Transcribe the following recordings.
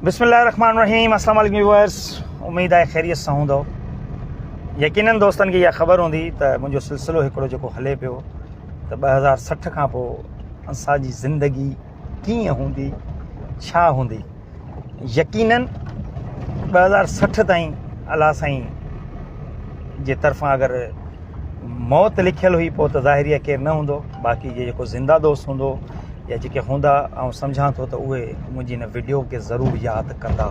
बिस्मिल्लाहिर्रहमानिर्रहीम। अस्सलाम वालेकुम व्यूअर्स, उम्मीद है खैरियत सां हूंदो। यकीनन दोस्तनि खे इहा ख़बर हूंदी त मुंहिंजो सिलसिलो हिकिड़ो जेको हले पियो त 2060 खां पोइ असांजी ज़िंदगी कीअं हूंदी, छा हूंदी। यकीनन 2060 ताईं अलाह साईं जे तरफ़ां अगरि मौत लिखियलु हुई पोइ त ज़ाहिरी आहे केरु न हूंदो। बाक़ी जे जेको ज़िंदा दोस्त हूंदो या जेके हूंदा, ऐं सम्झां थो त उहे मुंहिंजी हिन वीडियो खे ज़रूरु यादि कंदा।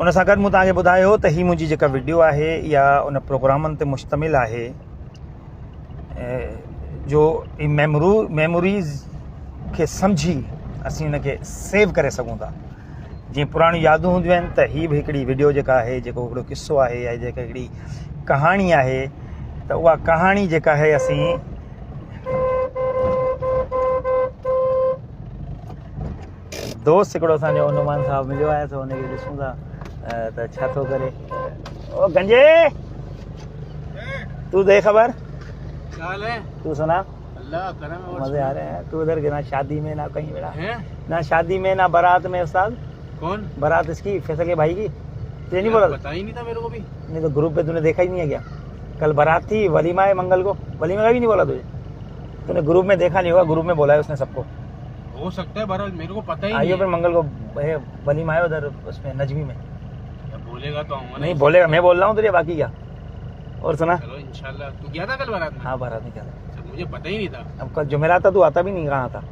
उन सां गॾु मूं तव्हांखे ॿुधायो त हीअ मुंहिंजी जेका वीडियो आहे इहा उन प्रोग्रामनि ते मुश्तमिल आहे जो मेमोरीज़ खे सम्झी असीं हुनखे सेव करे सघूं था। जीअं पुराणियूं यादूं हूंदियूं आहिनि त हीअ बि हिकिड़ी वीडियो जेका आहे, जेको हिकिड़ो किस्सो आहे या जेका हिकिड़ी कहाणी आहे, त उहा कहाणी जेका आहे असीं दोस्त हिकिड़ो असांजो नुमान साहब मिलियो आहे त हुनखे ॾिसूं था त छा थो करे। ओ गंजे, तू दे खबर, तू सुना। अल्लाह करम और मजे आ रहे हैं। तू उधर ना शादी में ना कहीं मिला है, ना शादी में ना बारात में। उस्ताद कौन? बारात इसकी फैसल के भाई की। तुझे नहीं बोला? पता ही नहीं था मेरे को भी। नहीं तो ग्रुप पे तूने देखा ही नहीं है क्या? कल बारात थी, वलीमा है मंगल को। वलीमा का भी नहीं बोला तुझे? तूने ग्रुप में देखा नहीं होगा, ग्रुप में बोला है उसने सबको। हो सकता है, बहरहाल मेरे को पता ही आइयो नहीं फिर मंगल को वलीमा है उधर उसमें नजमी में। बोलेगा तो आऊंगा। नहीं बोलेगा, मैं बोल रहा हूँ तुझे। बाकी क्या और सुना? चलो इंशाल्लाह। तू गया था कल बारात में? हाँ बारात में क्या था, मुझे पता ही नहीं था। अब कल जुमेरात था, तू आता भी नहीं। कहाँ था?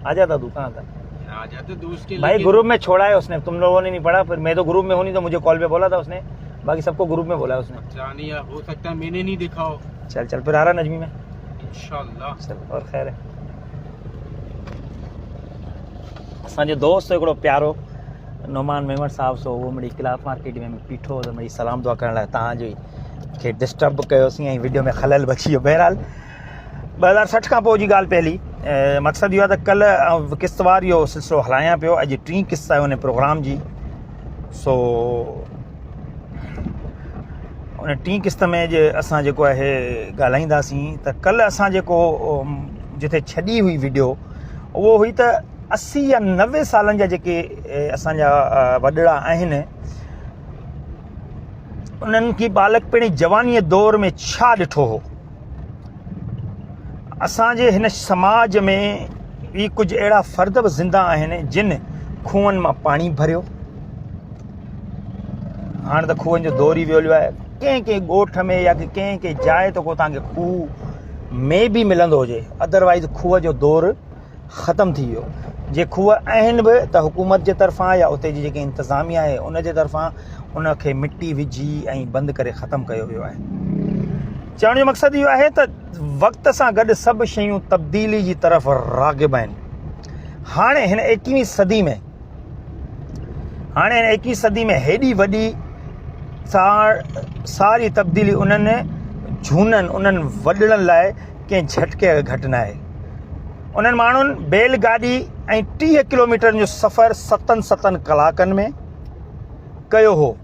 आ जाता तू, कहाँ था आ जाते दोस्त के भाई? ग्रुप में छोड़ा है उसने, तुम लोगों ने नहीं पढ़ा। फिर मैं तो ग्रुप में हूँ नहीं, तो मुझे कॉल पे बोला था उसने। बाकी सबको ग्रुप में बोला उसने। जानिए, हो सकता है मैंने नहीं देखा हो। चल चल फिर आ रहा नजमी में इंशाल्लाह। चल और खैर है। असांजो दोस्त हिकिड़ो प्यारो नुमान मेमण साहब सो, उहो मिड़ी क्लास मार्केट में बीठो त मिड़ी सलाम दुआ करण लाइ तव्हांजो ई खे डिस्टर्ब कयोसीं ऐं वीडियो में ख़लल बची वियो। बहरहाल 2060 खां पोइ जी ॻाल्हि पहली मक़सदु इहो आहे त कल्ह किस्तवार इहो सिलसिलो हलायां पियो। अॼु टीं किस्त आहे उन प्रोग्राम जी। सो उन टीं किस्त में असां जेको आहे ॻाल्हाईंदासीं त कल्ह असां जेको जिथे छॾी हुई वीडियो, उहो हुई त 80 या 90 सालनि जा जेके असांजा वॾड़ा आहिनि, उन्हनि खे बालक पिण जवानीअ दौर में छा ॾिठो हो। असांजे हिन समाज में बि कुझु अहिड़ा फ़र्द बि ज़िंदा आहिनि जिन खूहनि मां पाणी भरियो। हाणे त खूहनि जो दौर ई वियो आहे। कंहिं कंहिं ॻोठ में या कंहिं कंहिं जाइ ते को तव्हांखे खूह में बि मिलंदो हुजे, अदरवाइज़ खूह जो दौर ख़तमु थी वियो। जे खूह आहिनि बि त हुकूमत जे तरफ़ां या उते जी जेकी इंतिज़ामिया आहे उन जे तरफ़ां उनखे मिटी विझी ऐं बंदि करे ख़तमु कयो वियो आहे। चवण जो मक़सदु इहो आहे त वक़्त सां गॾु सभु शयूं तब्दीली जी तरफ़ राग़िब आहिनि। हाणे हिन 21वीं सदी में हेॾी वॾी सारी तब्दीली उन्हनि झूननि, उन्हनि वॾड़नि लाइ कंहिं झटके घटि न आहे। उन्हनि माण्हुनि बैलगाॾी ऐं 30 किलोमीटर जो सफ़र 7 कलाकनि में कयो हो।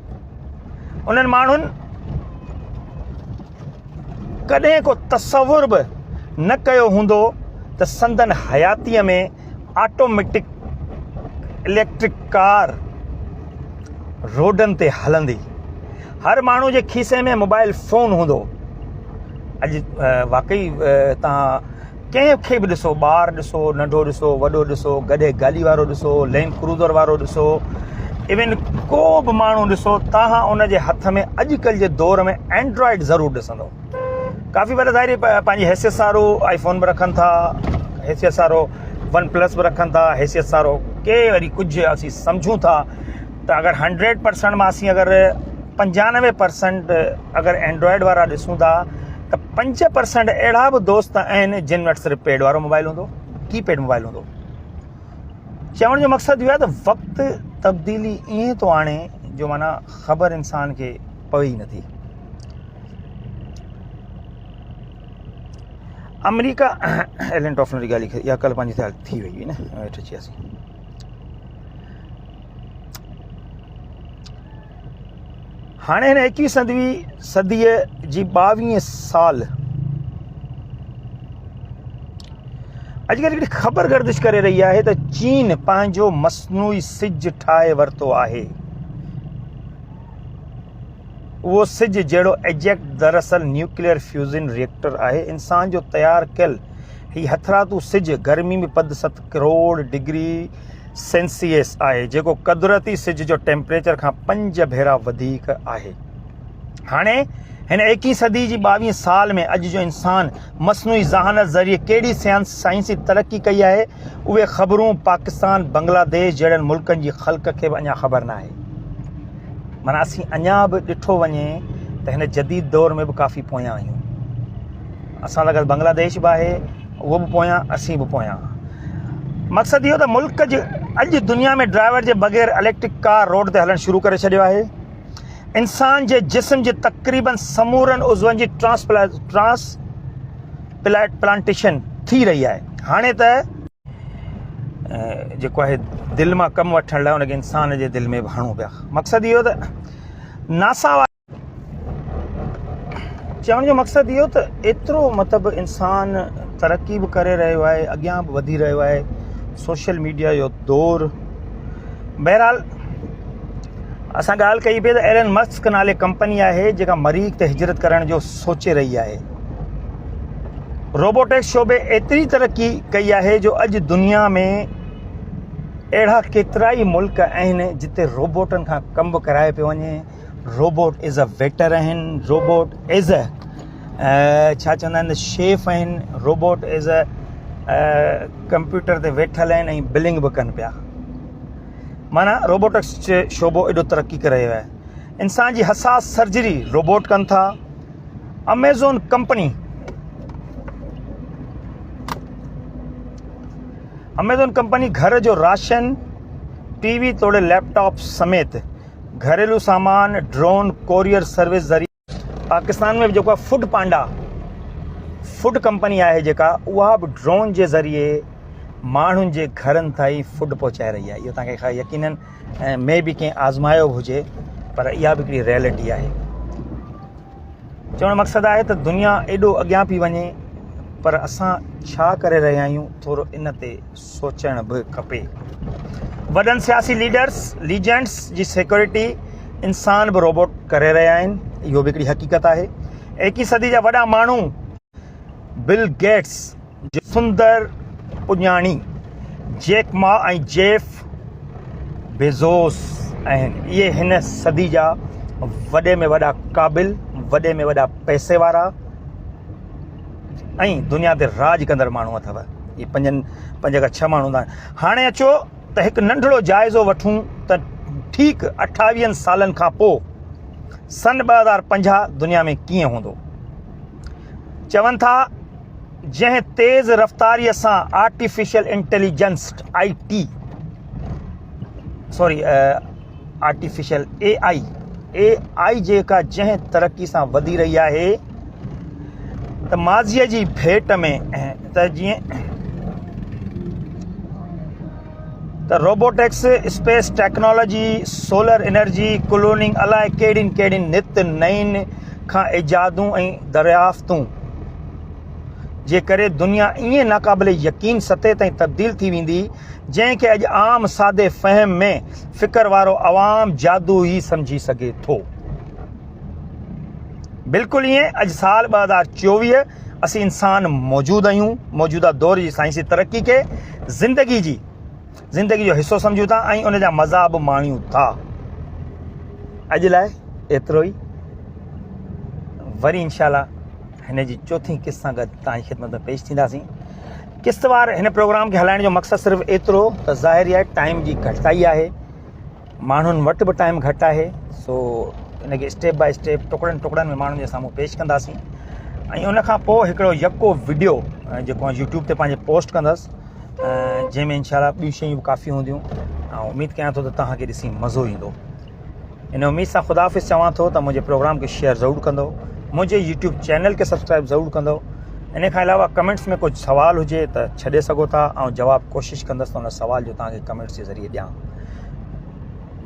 उन्हनि माण्हुनि कॾहिं को तसवुर बि न कयो हूंदो त संदन हयातीअ में ऑटोमेटिक इलेक्ट्रिक कार रोडनि ते हलंदी, हर माण्हू जे खीसे में मोबाइल फ़ोन हूंदो। अॼु वाकई तव्हां कंहिंखे बि ॾिसो, ॿार ॾिसो, नंढो ॾिसो, वॾो ॾिसो, गॾे गाॾी वारो ॾिसो, लैंड क्रूज़र वारो ॾिसो, इवन को बि माण्हू ॾिसो, तव्हां उन जे हथ में अॼुकल्ह जे दौर में एंड्रॉइड ज़रूरु ॾिसंदो। काफ़ी वॾा ज़ाहिर पंहिंजी हैसियत सारो आईफोन बि रखनि था, हैसियत सारो वन प्लस बि रखनि था, हैसियत सारो के वरी कुझु असीं सम्झूं था त अगरि 100% मां असीं अगरि 95% अगरि एंड्रॉइड वारा ॾिसूं था त 5% अहिड़ा बि दोस्त आहिनि जिन वटि सिर्फ़ु पेड वारो मोबाइल हूंदो, कीपैड मोबाइल हूंदो। चवण जो मक़सदु इहो आहे त वक़्तु तब्दीली ईअं थो आणे जो माना ख़बर इंसान खे पवे ई नथी। अमेरिका एलन टॉफनर जी ॻाल्हि इहा कल्ह पंहिंजी ख़्याल थी वई हुई न, वेठि अची वियासीं। हाणे हिन 21वीं सदीअ जी 22 साल अॼुकल्ह हिकिड़ी ख़बर गर्दिश करे रही आहे त चीन पंहिंजो मसनूई सिज ठाहे वरितो आहे। उहो सिज जहिड़ो एजेक्ट दरअसल न्यूक्लियर फ्यूज़न रिएक्टर आहे। इंसान जो तयारु कयल हीउ हथरातू सिज गर्मी में 7 करोड़ डिग्री सेल्सियस आहे, जेको क़ुदरती सिज जो टेम्परेचर खां 5 भेरा वधीक आहे। हाणे हिन 21 सदी जी 22 साल में अॼु जो इंसान मसनूई ज़हानत ज़रिए कहिड़ी साइंसी तरक़ी कई आहे, उहे ख़बरूं पाकिस्तान बांग्लादेश जहिड़नि मुल्कनि जी ख़ल्क़ खे बि अञा ख़बर न आहे। माना असीं अञा बि ॾिठो वञे त हिन जदीद दौर में बि काफ़ी पोयां आहियूं। असां सां गॾु बांग्लादेश बि आहे, उहो बि पोयां, असीं बि पोयां। मक़सदु इहो त मुल्क जे अॼु दुनिया में ड्राइवर जे बग़ैर इलेक्ट्रिक कार रोड ते हलणु शुरू करे छॾियो आहे। इंसान जे जिस्म जे तक़रीबन समूरनि उज़वनि जी ट्रांसप्लांटेशन थी रही आहे। हाणे त जेको आहे दिलि मां कमु वठण लाइ उनखे इंसान जे दिलि में बि हणूं पिया। मक़सदु इहो त नासा चवण जो मक़सदु इहो त एतिरो मतिलबु इंसान तरक़ी बि करे रहियो आहे, अॻियां बि वधी रहियो आहे, सोशल मीडिया जो दौर। बहरहाल असां ॻाल्हि कई पई त एलन मस्क नाले कंपनी आहे जेका मरीख़ ते हिजरत करण जो सोचे रही आहे। रोबोटिक्स शोबे एतिरी तरक़ी कई आहे जो अॼु दुनिया में अहिड़ा केतिरा ई मुल्क आहिनि जिते रोबोटनि खां कमु बि कराए पियो वञे। रोबोट एज़ अ वेटर आहिनि, रोबोट एज़ अ छा चवंदा आहिनि शेफ आहिनि, रोबोट एज़ अ कंप्यूटर ते वेठल आहिनि ऐं बिलिंग बि कनि पिया। माना रोबोटिक्स शोबो एॾो तरक़ी करे रहियो आहे। इंसान जी हसास सर्जरी रोबोट कनि था। अमेज़ॉन कंपनी घर जो राशन, टीवी तोड़े लैपटॉप समेत घरेलू सामान ड्रोन कोरियर सर्विस ज़रिए पाकिस्तान में जेको आहे फूड पांडा फूड कंपनी आहे जेका, उहा बि ड्रोन जे ज़रिए माण्हुनि जे घरनि ताईं फूड पहुचाए रही आहे। इहो तव्हांखे यकीनन में बि कंहिं आज़मायो हुजे, पर इहा बि हिकिड़ी रियलिटी आहे। चवण जो मक़सदु आहे त दुनिया एॾो अॻियां पई वञे, पर असां छा करे रहिया आहियूं थोरो इन ते सोचणु बि खपे। वॾनि सियासी लीजेंड्स जी सिक्योरिटी इंसान बि रोबोट करे रहिया आहिनि, इहो बि हिकिड़ी हक़ीक़त आहे। 21 सदी जा वॾा माण्हू बिल गेट्स, सुंदर पुॼाणी, जैक मा ऐं जेफ बेज़ोस आहिनि। इहे हिन सदी जा वॾे में वॾा क़ाबिल, वॾे में वॾा पैसे वारा ऐं दुनिया ते राज कंदड़ माण्हू अथव। इहे 5 खां 6 माण्हू हूंदा आहिनि। हाणे अचो त हिकु नंढिड़ो जाइज़ो वठूं त ठीकु 28 सालनि खां पोइ सन 2050 दुनिया में कीअं हूंदो। चवनि था जंहिं तेज़ रफ़्तारीअ सां आर्टिफिशियल इंटेलिजेंस आर्टिफिशियल AI जेका जंहिं तरक़ी सां वधी रही आहे त माज़ीअ जी भेट में त जीअं त robotics, space technology, solar energy, cloning, अलाए कहिड़ियुनि नित नयुनि खां इजादूं ऐं दरियाफ़्तूं जे करे दुनिया ईअं नाक़ाबिले यकीन सतह ताईं तब्दील थी वेंदी जंहिंखे अॼु आम सादे फ़हम में फ़िक्र वारो अवाम जादू ई सम्झी सघे थो। बिल्कुलु ईअं अॼु साल 2024 असीं इंसान मौजूदु आहियूं। मौजूदा दौर जी साइंसी तरक़ी खे ज़िंदगी जो हिसो सम्झूं था ऐं उन जा मज़ा बि माणियूं था। अॼु लाइ एतिरो ई। वरी इंशाल्लाह हिन जी चौथीं क़िस्त सां गॾु तव्हांजी ख़िदमत में पेश थींदासीं। क़िस्तवार हिन प्रोग्राम खे हलाइण जो मक़सदु सिर्फ़ु एतिरो त ज़ाहिर आहे टाइम जी घटिताई आहे, माण्हुनि वटि बि टाइम घटि आहे। सो इनखे स्टेप बाय स्टेप टुकड़नि में माण्हुनि जे साम्हूं पेश कंदासीं ऐं उनखां पोइ हिकिड़ो यको वीडियो जेको यूट्यूब ते पंहिंजे पोस्ट कंदुसि, जंहिंमें इंशाल्लाह ॿियूं शयूं बि काफ़ी हूंदियूं ऐं उमेदु कयां थो त तव्हांखे ॾिसी मज़ो ईंदो। इन उमेद सां ख़ुदाफ़िज़ चवां थो त मुंहिंजे प्रोग्राम खे शेयर ज़रूरु कंदो, मुंहिंजे यूट्यूब चैनल खे सब्सक्राइब ज़रूरु कंदो। इन खां अलावा कमेंट्स में कुझु सवाल हुजे त छॾे सघो था ऐं जवाबु कोशिशि कंदुसि त उन सवाल जो तव्हांखे कमेंट्स जे ज़रिए ॾियां।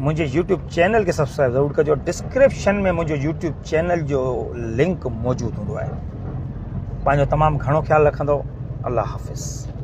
मुंहिंजे यूट्यूब चैनल खे सब्सक्राइब ज़रूरु कजो। डिस्क्रिप्शन में मुंहिंजो यूट्यूब चैनल जो लिंक मौजूदु हूंदो आहे। पंहिंजो तमामु घणो ख़्यालु रखंदो। अल्लाह हाफ़िज़।